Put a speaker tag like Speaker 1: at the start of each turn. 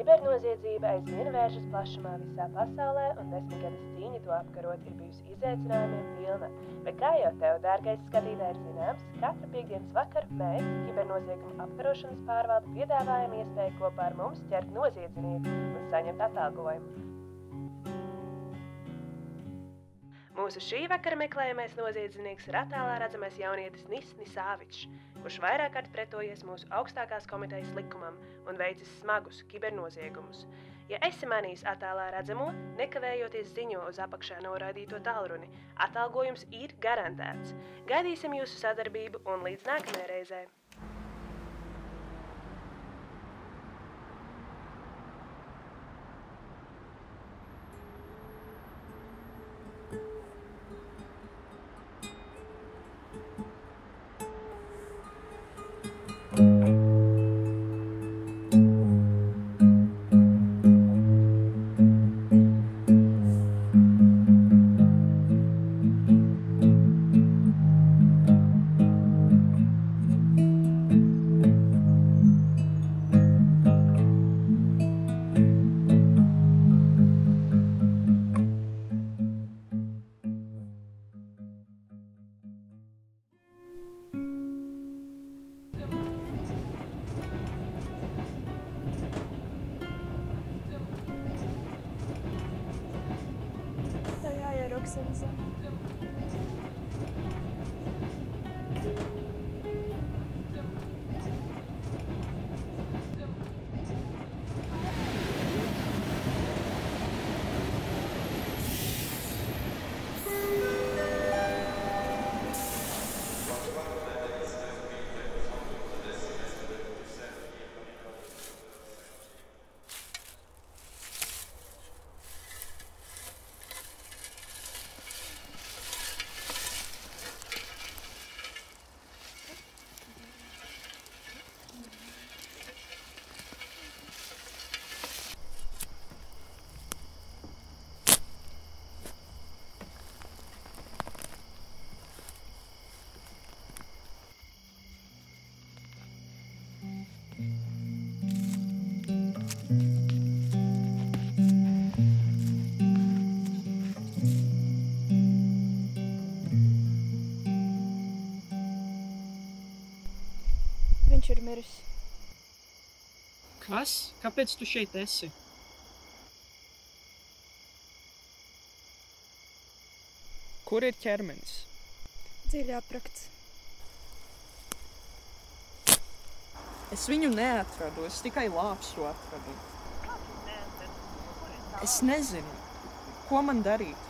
Speaker 1: Kibernoziedzība aizvien vēršas plašumā visā pasaulē, un 10 gadus cīņa to apkarot ir bijusi izaicinājumiem pilna. Bet kā jau tev, dārgais skatītāj, ir zināms, katru piekdienas vakaru mēs, kibernoziegumu apkarošanas pārvalde, piedāvājam iespēju kopā ar mums ķert noziedznieku un saņemt atalgojumu. Mūsu šī vakara meklējamais noziedznieks ir attālā redzamais jaunietis Nisāvičs, kurš vairāk kārt pretojies mūsu augstākās komitejas likumam un veicis smagus kibernoziegumus. Ja esi manījis attālā redzamo, nekavējoties ziņo uz apakšā noraidīto tālruni. Atalgojums ir garantēts. Gaidīsim jūsu sadarbību un līdz nākamajai reizei!
Speaker 2: Viņš ir miris.
Speaker 3: Kas? Kāpēc tu šeit esi? Kur ir ķermenis?
Speaker 2: Dziļi aprakts.
Speaker 3: Es viņu neatradu, es tikai lāpstu atradu. Es nezinu, ko man darīt.